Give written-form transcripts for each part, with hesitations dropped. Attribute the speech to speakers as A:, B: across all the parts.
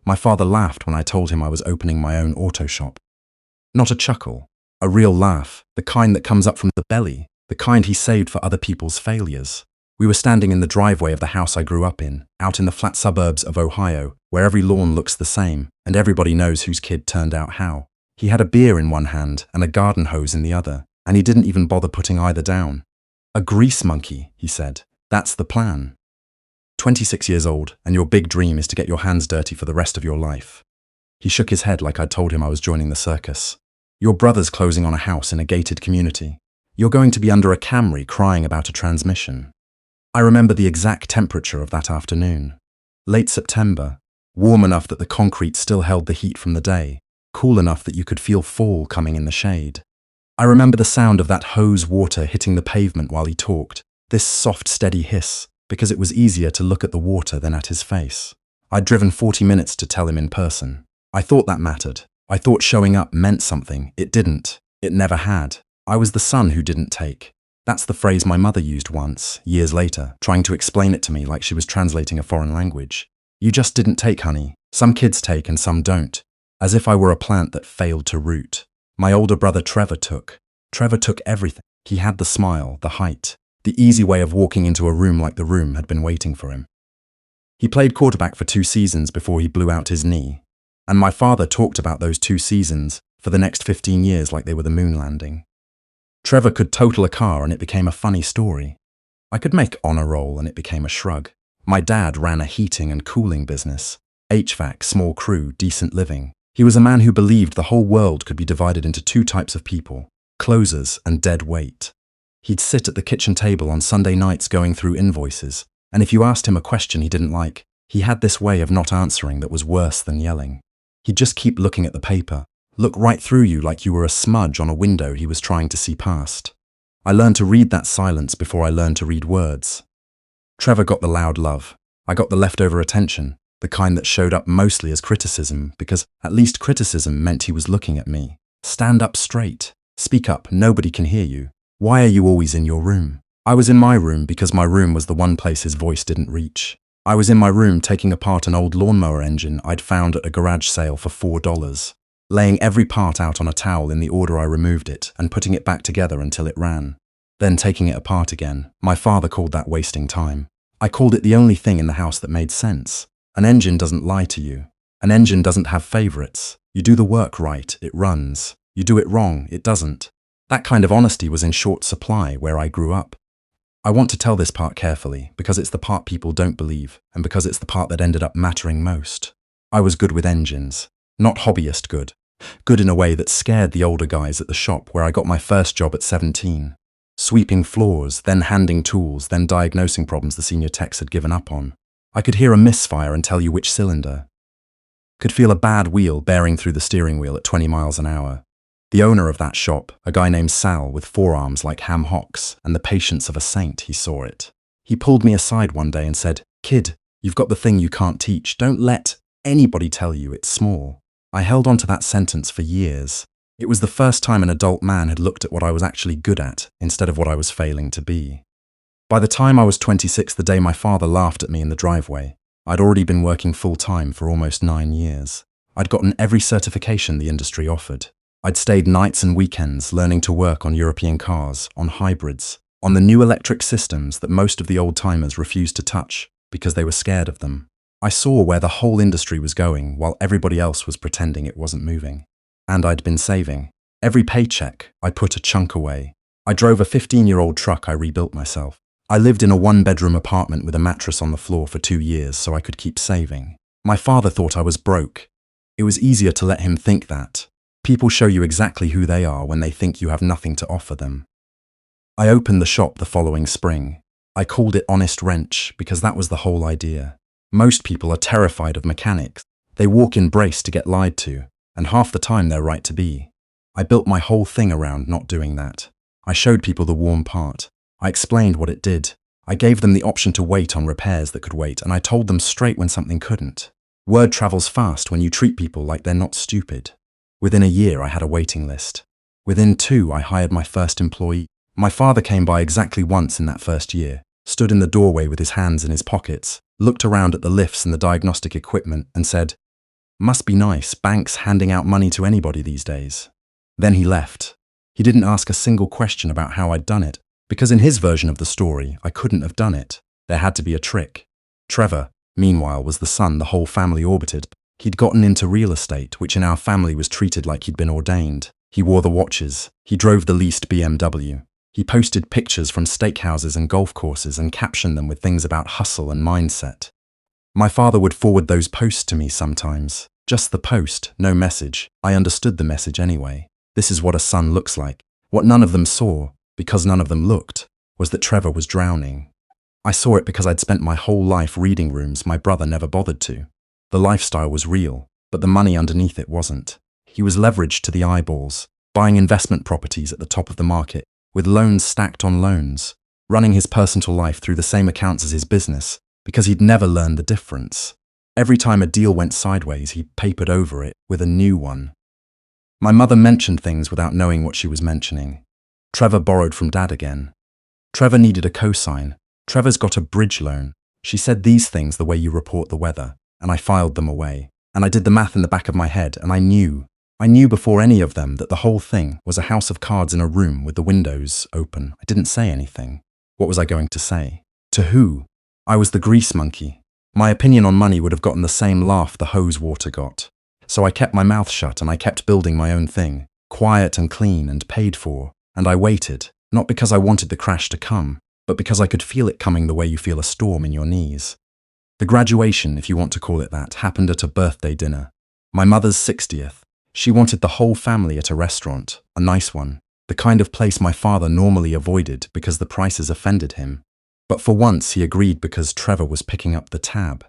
A: My father laughed when I told him I was opening my own auto shop. Not a chuckle, a real laugh, the kind that comes up from the belly, the kind he saved for other people's failures. We were standing in the driveway of the house I grew up in, out in the flat suburbs of Ohio, where every lawn looks the same, and everybody knows whose kid turned out how. He had a beer in one hand and a garden hose in the other, and he didn't even bother putting either down. A grease monkey, he said. That's the plan. 26 years old, and your big dream is to get your hands dirty for the rest of your life. He shook his head like I'd told him I was joining the circus. Your brother's closing on a house in a gated community. You're going to be under a Camry crying about a transmission. I remember the exact temperature of that afternoon. Late September, warm enough that the concrete still held the heat from the day, cool enough that you could feel fall coming in the shade. I remember the sound of that hose water hitting the pavement while he talked, this soft, steady hiss, because it was easier to look at the water than at his face. I'd driven 40 minutes to tell him in person. I thought that mattered. I thought showing up meant something. It didn't. It never had. I was the son who didn't take. That's the phrase my mother used once, years later, trying to explain it to me like she was translating a foreign language. You just didn't take, honey. Some kids take and some don't. As if I were a plant that failed to root. My older brother Trevor took. Trevor took everything. He had the smile, the height, the easy way of walking into a room like the room had been waiting for him. He played quarterback for 2 seasons before he blew out his knee. And my father talked about those 2 seasons for the next 15 years like they were the moon landing. Trevor could total a car and it became a funny story. I could make honor roll and it became a shrug. My dad ran a heating and cooling business. HVAC, small crew, decent living. He was a man who believed the whole world could be divided into 2 types of people, closers and dead weight. He'd sit at the kitchen table on Sunday nights going through invoices, and if you asked him a question he didn't like, he had this way of not answering that was worse than yelling. He'd just keep looking at the paper, look right through you like you were a smudge on a window he was trying to see past. I learned to read that silence before I learned to read words. Trevor got the loud love. I got the leftover attention, the kind that showed up mostly as criticism, because at least criticism meant he was looking at me. Stand up straight. Speak up, nobody can hear you. Why are you always in your room? I was in my room because my room was the one place his voice didn't reach. I was in my room taking apart an old lawnmower engine I'd found at a garage sale for $4, laying every part out on a towel in the order I removed it and putting it back together until it ran. Then taking it apart again. My father called that wasting time. I called it the only thing in the house that made sense. An engine doesn't lie to you. An engine doesn't have favorites. You do the work right, it runs. You do it wrong, it doesn't. That kind of honesty was in short supply where I grew up. I want to tell this part carefully because it's the part people don't believe and because it's the part that ended up mattering most. I was good with engines. Not hobbyist good. Good in a way that scared the older guys at the shop where I got my first job at 17. Sweeping floors, then handing tools, then diagnosing problems the senior techs had given up on. I could hear a misfire and tell you which cylinder. Could feel a bad wheel bearing through the steering wheel at 20 miles an hour. The owner of that shop, a guy named Sal with forearms like ham hocks and the patience of a saint, he saw it. He pulled me aside one day and said, "Kid, you've got the thing you can't teach. Don't let anybody tell you it's small." I held on to that sentence for years. It was the first time an adult man had looked at what I was actually good at instead of what I was failing to be. By the time I was 26, the day my father laughed at me in the driveway, I'd already been working full-time for almost 9 years. I'd gotten every certification the industry offered. I'd stayed nights and weekends learning to work on European cars, on hybrids, on the new electric systems that most of the old-timers refused to touch because they were scared of them. I saw where the whole industry was going while everybody else was pretending it wasn't moving. And I'd been saving. Every paycheck, I put a chunk away. I drove a 15-year-old truck I rebuilt myself. I lived in a 1-bedroom apartment with a mattress on the floor for 2 years so I could keep saving. My father thought I was broke. It was easier to let him think that. People show you exactly who they are when they think you have nothing to offer them. I opened the shop the following spring. I called it Honest Wrench because that was the whole idea. Most people are terrified of mechanics. They walk in braced to get lied to, and half the time they're right to be. I built my whole thing around not doing that. I showed people the warm part. I explained what it did. I gave them the option to wait on repairs that could wait, and I told them straight when something couldn't. Word travels fast when you treat people like they're not stupid. Within a year, I had a waiting list. Within 2, I hired my first employee. My father came by exactly once in that first year, stood in the doorway with his hands in his pockets, looked around at the lifts and the diagnostic equipment and said, Must be nice, banks handing out money to anybody these days. Then he left. He didn't ask a single question about how I'd done it, because in his version of the story, I couldn't have done it. There had to be a trick. Trevor, meanwhile, was the son the whole family orbited. He'd gotten into real estate, which in our family was treated like he'd been ordained. He wore the watches. He drove the leased BMW. He posted pictures from steakhouses and golf courses and captioned them with things about hustle and mindset. My father would forward those posts to me sometimes. Just the post, no message. I understood the message anyway. This is what a son looks like. What none of them saw, because none of them looked, was that Trevor was drowning. I saw it because I'd spent my whole life reading rooms my brother never bothered to. The lifestyle was real, but the money underneath it wasn't. He was leveraged to the eyeballs, buying investment properties at the top of the market, with loans stacked on loans, running his personal life through the same accounts as his business, because he'd never learned the difference. Every time a deal went sideways, he papered over it with a new one. My mother mentioned things without knowing what she was mentioning. Trevor borrowed from Dad again. Trevor needed a cosign. Trevor's got a bridge loan. She said these things the way you report the weather, and I filed them away. And I did the math in the back of my head, and I knew before any of them that the whole thing was a house of cards in a room with the windows open. I didn't say anything. What was I going to say? To who? I was the grease monkey. My opinion on money would have gotten the same laugh the hose water got. So I kept my mouth shut and I kept building my own thing, quiet and clean and paid for, and I waited, not because I wanted the crash to come, but because I could feel it coming the way you feel a storm in your knees. The graduation, if you want to call it that, happened at a birthday dinner. My mother's 60th. She wanted the whole family at a restaurant, a nice one, the kind of place my father normally avoided because the prices offended him. But for once he agreed because Trevor was picking up the tab.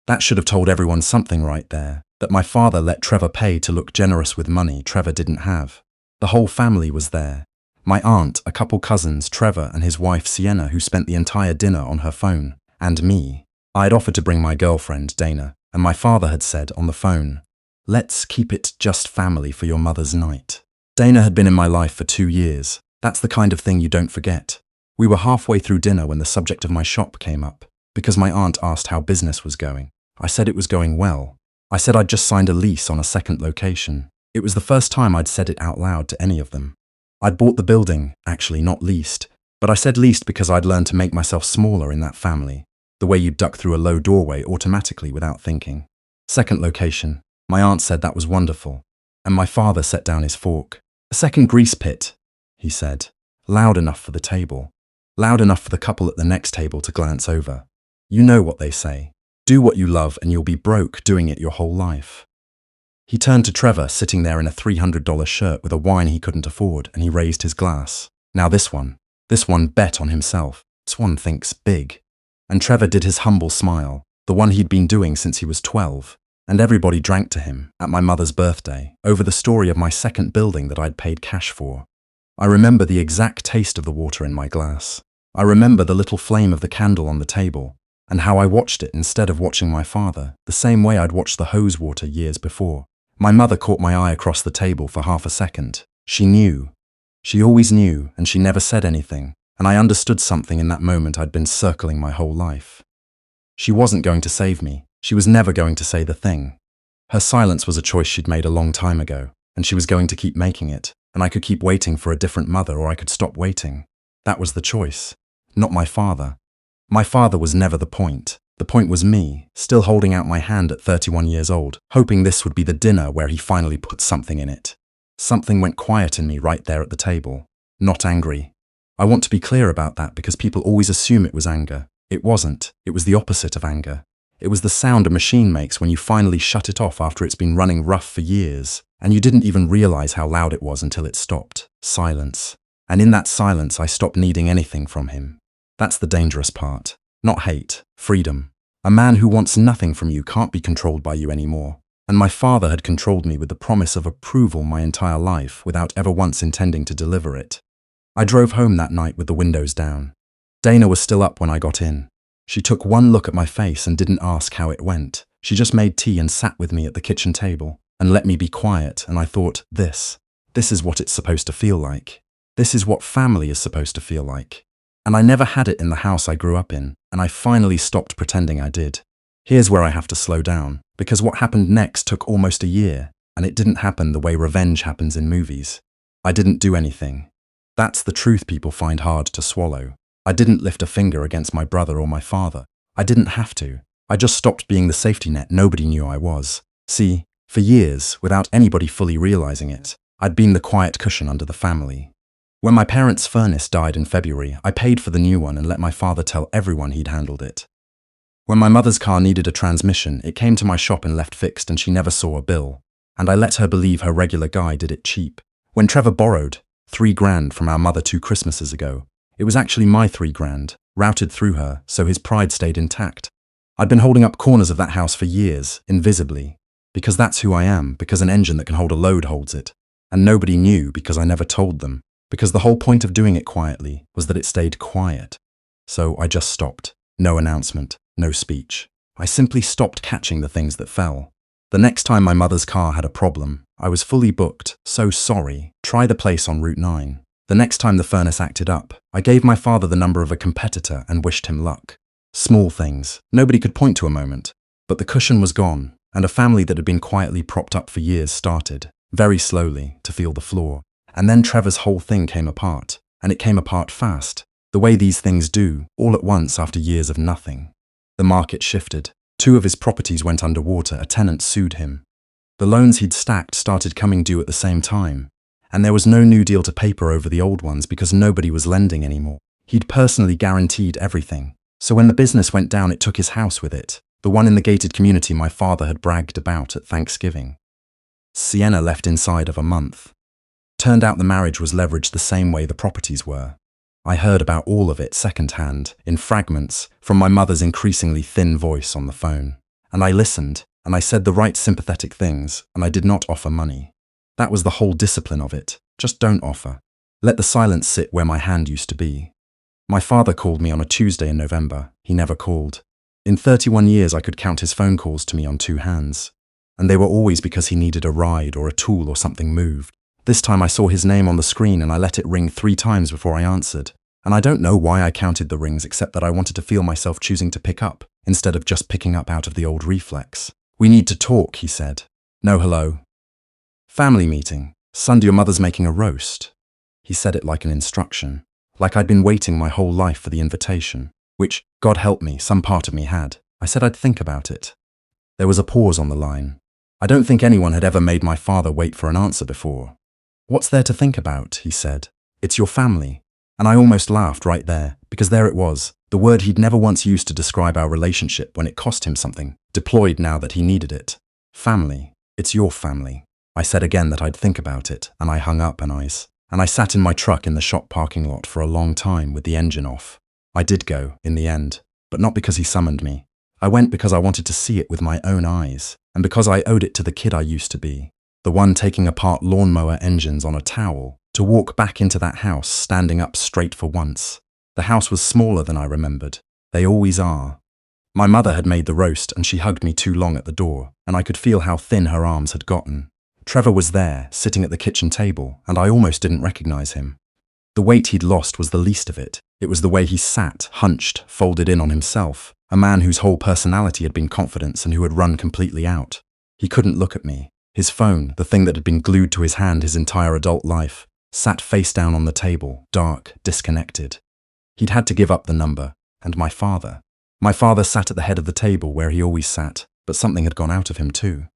A: That should have told everyone something right there, that my father let Trevor pay to look generous with money Trevor didn't have. The whole family was there. My aunt, a couple cousins, Trevor and his wife Sienna, who spent the entire dinner on her phone, and me. I had offered to bring my girlfriend, Dana, and my father had said on the phone, "Let's keep it just family for your mother's night." Dana had been in my life for 2 years. That's the kind of thing you don't forget. We were halfway through dinner when the subject of my shop came up, because my aunt asked how business was going. I said it was going well. I said I'd just signed a lease on a second location. It was the first time I'd said it out loud to any of them. I'd bought the building, actually not leased, but I said leased because I'd learned to make myself smaller in that family, the way you duck through a low doorway automatically without thinking. Second location. My aunt said that was wonderful, and my father set down his fork. "A second grease pit," he said, loud enough for the table, loud enough for the couple at the next table to glance over. You know what they say. Do what you love and you'll be broke doing it your whole life. He turned to Trevor, sitting there in a $300 shirt with a wine he couldn't afford, and he raised his glass. Now this one bet on himself. This one thinks big. And Trevor did his humble smile, the one he'd been doing since he was 12. And everybody drank to him, at my mother's birthday, over the story of my second building that I'd paid cash for. I remember the exact taste of the water in my glass. I remember the little flame of the candle on the table, and how I watched it instead of watching my father, the same way I'd watched the hose water years before. My mother caught my eye across the table for half a second. She knew. She always knew, and she never said anything, and I understood something in that moment I'd been circling my whole life. She wasn't going to save me. She was never going to say the thing. Her silence was a choice she'd made a long time ago, and she was going to keep making it, and I could keep waiting for a different mother or I could stop waiting. That was the choice, not my father. My father was never the point. The point was me, still holding out my hand at 31 years old, hoping this would be the dinner where he finally put something in it. Something went quiet in me right there at the table. Not angry. I want to be clear about that because people always assume it was anger. It wasn't. It was the opposite of anger. It was the sound a machine makes when you finally shut it off after it's been running rough for years, and you didn't even realize how loud it was until it stopped. Silence. And in that silence, I stopped needing anything from him. That's the dangerous part. Not hate, freedom. A man who wants nothing from you can't be controlled by you anymore. And my father had controlled me with the promise of approval my entire life without ever once intending to deliver it. I drove home that night with the windows down. Dana was still up when I got in. She took one look at my face and didn't ask how it went. She just made tea and sat with me at the kitchen table and let me be quiet, and I thought, this is what it's supposed to feel like. This is what family is supposed to feel like. And I never had it in the house I grew up in, and I finally stopped pretending I did. Here's where I have to slow down, because what happened next took almost a year, and it didn't happen the way revenge happens in movies. I didn't do anything. That's the truth people find hard to swallow. I didn't lift a finger against my brother or my father. I didn't have to. I just stopped being the safety net nobody knew I was. See, for years, without anybody fully realizing it, I'd been the quiet cushion under the family. When my parents' furnace died in February, I paid for the new one and let my father tell everyone he'd handled it. When my mother's car needed a transmission, it came to my shop and left fixed and she never saw a bill. And I let her believe her regular guy did it cheap. When Trevor borrowed $3,000 from our mother 2 Christmases ago, it was actually my $3,000, routed through her, so his pride stayed intact. I'd been holding up corners of that house for years, invisibly, because that's who I am, because an engine that can hold a load holds it. And nobody knew because I never told them, because the whole point of doing it quietly was that it stayed quiet. So I just stopped. No announcement, no speech. I simply stopped catching the things that fell. The next time my mother's car had a problem, I was fully booked, so sorry, try the place on Route 9. The next time the furnace acted up, I gave my father the number of a competitor and wished him luck. Small things, nobody could point to a moment. But the cushion was gone, and a family that had been quietly propped up for years started, very slowly, to feel the floor. And then Trevor's whole thing came apart, and it came apart fast, the way these things do, all at once after years of nothing. The market shifted. 2 of his properties went underwater, a tenant sued him. The loans he'd stacked started coming due at the same time, and there was no new deal to paper over the old ones because nobody was lending anymore. He'd personally guaranteed everything. So when the business went down, it took his house with it, the one in the gated community my father had bragged about at Thanksgiving. Sienna left inside of a month. Turned out the marriage was leveraged the same way the properties were. I heard about all of it secondhand, in fragments, from my mother's increasingly thin voice on the phone. And I listened, and I said the right sympathetic things, and I did not offer money. That was the whole discipline of it. Just don't offer. Let the silence sit where my hand used to be. My father called me on a Tuesday in November. He never called. In 31 years I could count his phone calls to me on 2 hands. And they were always because he needed a ride or a tool or something moved. This time I saw his name on the screen and I let it ring 3 times before I answered. And I don't know why I counted the rings except that I wanted to feel myself choosing to pick up, instead of just picking up out of the old reflex. "We need to talk," he said. "No hello." "Family meeting. Sunday your mother's making a roast." He said it like an instruction, like I'd been waiting my whole life for the invitation, which, God help me, some part of me had. I said I'd think about it. There was a pause on the line. I don't think anyone had ever made my father wait for an answer before. "What's there to think about?" he said. "It's your family." And I almost laughed right there, because there it was, the word he'd never once used to describe our relationship when it cost him something, deployed now that he needed it. Family. It's your family. I said again that I'd think about it, and I hung up and I sat in my truck in the shop parking lot for a long time with the engine off. I did go, in the end, but not because he summoned me. I went because I wanted to see it with my own eyes, and because I owed it to the kid I used to be, the one taking apart lawnmower engines on a towel, to walk back into that house standing up straight for once. The house was smaller than I remembered. They always are. My mother had made the roast and she hugged me too long at the door, and I could feel how thin her arms had gotten. Trevor was there, sitting at the kitchen table, and I almost didn't recognize him. The weight he'd lost was the least of it. It was the way he sat, hunched, folded in on himself, a man whose whole personality had been confidence and who had run completely out. He couldn't look at me. His phone, the thing that had been glued to his hand his entire adult life, sat face down on the table, dark, disconnected. He'd had to give up the number, and my father. My father sat at the head of the table where he always sat, but something had gone out of him too.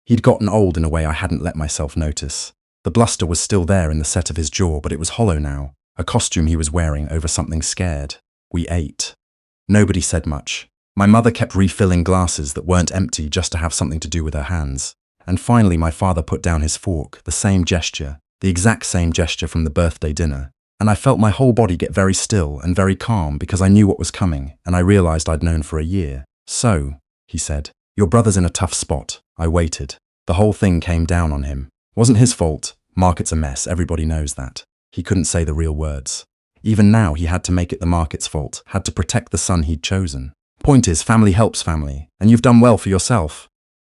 A: He'd gotten old in a way I hadn't let myself notice. The bluster was still there in the set of his jaw, but it was hollow now, a costume he was wearing over something scared. We ate. Nobody said much. My mother kept refilling glasses that weren't empty just to have something to do with her hands. And finally my father put down his fork, the same gesture, the exact same gesture from the birthday dinner, and I felt my whole body get very still and very calm because I knew what was coming, and I realized I'd known for a year. "So," he said, "your brother's in a tough spot." I waited. The whole thing came down on him. Wasn't his fault. Market's a mess, everybody knows that. He couldn't say the real words. Even now he had to make it the market's fault, had to protect the son he'd chosen. "Point is, family helps family, and you've done well for yourself."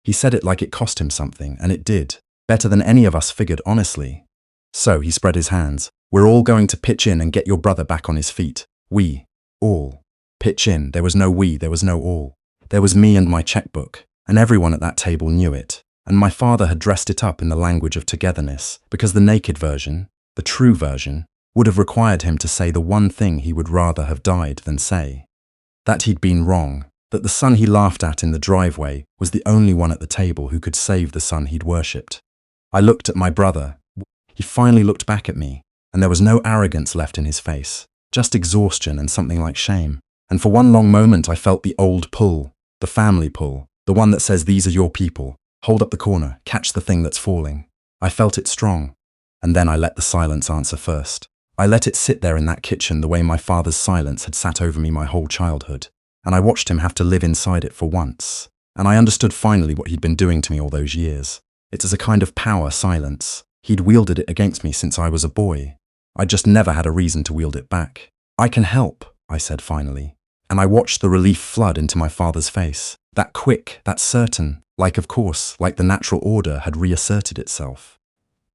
A: He said it like it cost him something, and it did. Better than any of us figured, honestly. So he spread his hands. "We're all going to pitch in and get your brother back on his feet. We. All. Pitch in. There was no we, there was no all. There was me and my checkbook, and everyone at that table knew it. And my father had dressed it up in the language of togetherness, because the naked version, the true version, would have required him to say the one thing he would rather have died than say. That he'd been wrong, that the son he laughed at in the driveway was the only one at the table who could save the son he'd worshipped. I looked at my brother. He finally looked back at me, and there was no arrogance left in his face, just exhaustion and something like shame. And for one long moment I felt the old pull, the family pull, the one that says these are your people, hold up the corner, catch the thing that's falling. I felt it strong, and then I let the silence answer first. I let it sit there in that kitchen the way my father's silence had sat over me my whole childhood, and I watched him have to live inside it for once, and I understood finally what he'd been doing to me all those years. It's as a kind of power silence. He'd wielded it against me since I was a boy. I just never had a reason to wield it back. I can help, I said finally, and I watched the relief flood into my father's face. That quick, that certain, like of course, like the natural order had reasserted itself.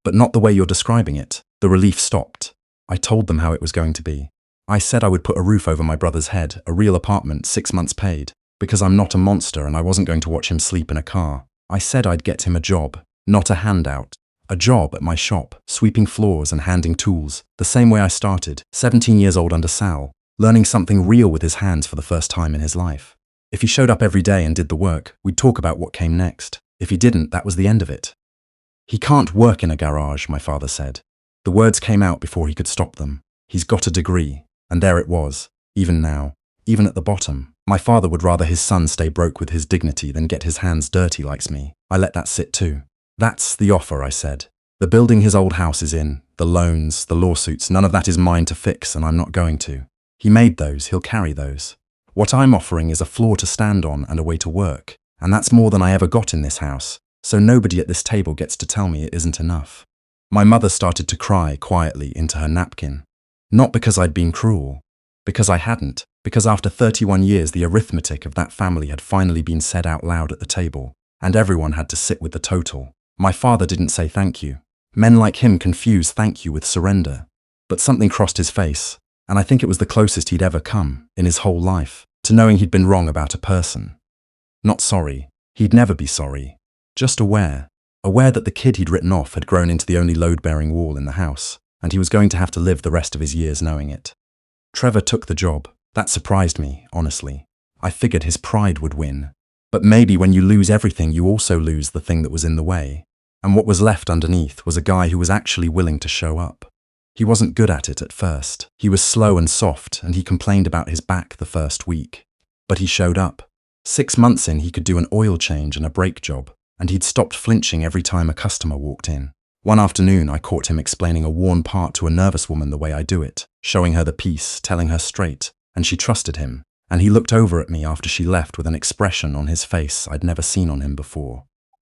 A: But not the way you're describing it. The relief stopped. I told them how it was going to be. I said I would put a roof over my brother's head, a real apartment, 6 months paid, because I'm not a monster and I wasn't going to watch him sleep in a car. I said I'd get him a job, not a handout. A job at my shop, sweeping floors and handing tools, the same way I started, 17 years old under Sal, learning something real with his hands for the first time in his life. If he showed up every day and did the work, we'd talk about what came next. If he didn't, that was the end of it. He can't work in a garage, my father said. The words came out before he could stop them. He's got a degree, and there it was, even now, even at the bottom. My father would rather his son stay broke with his dignity than get his hands dirty like me. I let that sit too. That's the offer, I said. The building his old house is in, the loans, the lawsuits, none of that is mine to fix, and I'm not going to. He made those, he'll carry those. What I'm offering is a floor to stand on and a way to work, and that's more than I ever got in this house, so nobody at this table gets to tell me it isn't enough. My mother started to cry quietly into her napkin. Not because I'd been cruel, because I hadn't, because after 31 years the arithmetic of that family had finally been said out loud at the table, and everyone had to sit with the total. My father didn't say thank you. Men like him confuse thank you with surrender. But something crossed his face, and I think it was the closest he'd ever come, in his whole life, to knowing he'd been wrong about a person. Not sorry. He'd never be sorry. Just aware. Aware that the kid he'd written off had grown into the only load-bearing wall in the house, and he was going to have to live the rest of his years knowing it. Trevor took the job. That surprised me, honestly. I figured his pride would win. But maybe when you lose everything, you also lose the thing that was in the way. And what was left underneath was a guy who was actually willing to show up. He wasn't good at it at first. He was slow and soft, and he complained about his back the first week. But he showed up. 6 months in, he could do an oil change and a brake job, and he'd stopped flinching every time a customer walked in. One afternoon, I caught him explaining a worn part to a nervous woman the way I do it, showing her the piece, telling her straight, and she trusted him. And he looked over at me after she left with an expression on his face I'd never seen on him before.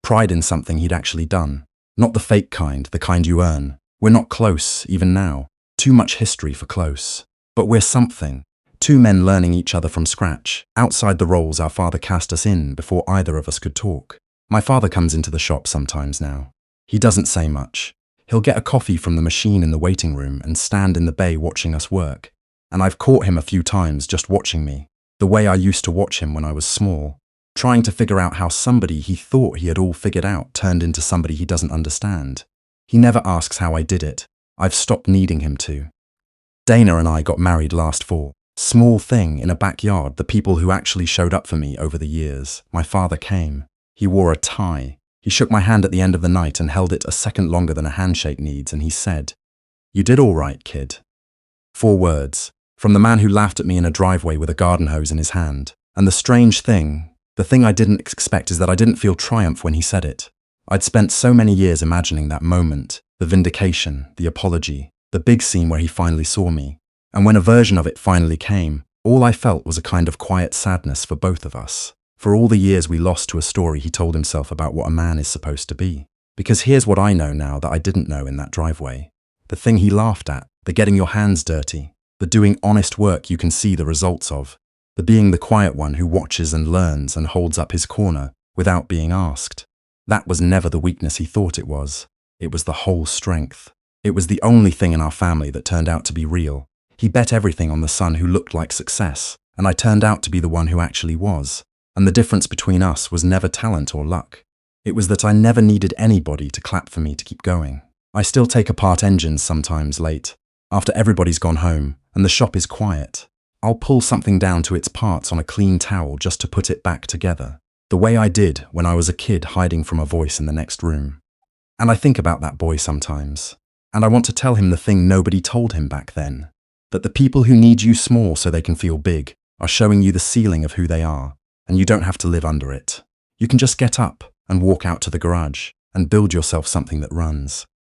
A: Pride in something he'd actually done. Not the fake kind, the kind you earn. We're not close, even now. Too much history for close. But we're something. 2 men learning each other from scratch, outside the roles our father cast us in before either of us could talk. My father comes into the shop sometimes now. He doesn't say much. He'll get a coffee from the machine in the waiting room and stand in the bay watching us work. And I've caught him a few times just watching me, the way I used to watch him when I was small, trying to figure out how somebody he thought he had all figured out turned into somebody he doesn't understand. He never asks how I did it. I've stopped needing him to. Dana and I got married last fall. Small thing in a backyard, the people who actually showed up for me over the years. My father came. He wore a tie. He shook my hand at the end of the night and held it a second longer than a handshake needs, and he said, "You did all right, kid." 4 words. From the man who laughed at me in a driveway with a garden hose in his hand. And the strange thing, the thing I didn't expect, is that I didn't feel triumph when he said it. I'd spent so many years imagining that moment, the vindication, the apology, the big scene where he finally saw me. And when a version of it finally came, all I felt was a kind of quiet sadness for both of us, for all the years we lost to a story he told himself about what a man is supposed to be. Because here's what I know now that I didn't know in that driveway. The thing he laughed at, the getting your hands dirty, the doing honest work you can see the results of, the being the quiet one who watches and learns and holds up his corner without being asked. That was never the weakness he thought it was. It was the whole strength. It was the only thing in our family that turned out to be real. He bet everything on the son who looked like success, and I turned out to be the one who actually was. And the difference between us was never talent or luck. It was that I never needed anybody to clap for me to keep going. I still take apart engines sometimes late, after everybody's gone home and the shop is quiet. I'll pull something down to its parts on a clean towel just to put it back together, the way I did when I was a kid hiding from a voice in the next room. And I think about that boy sometimes, and I want to tell him the thing nobody told him back then, that the people who need you small so they can feel big are showing you the ceiling of who they are, and you don't have to live under it. You can just get up and walk out to the garage and build yourself something that runs.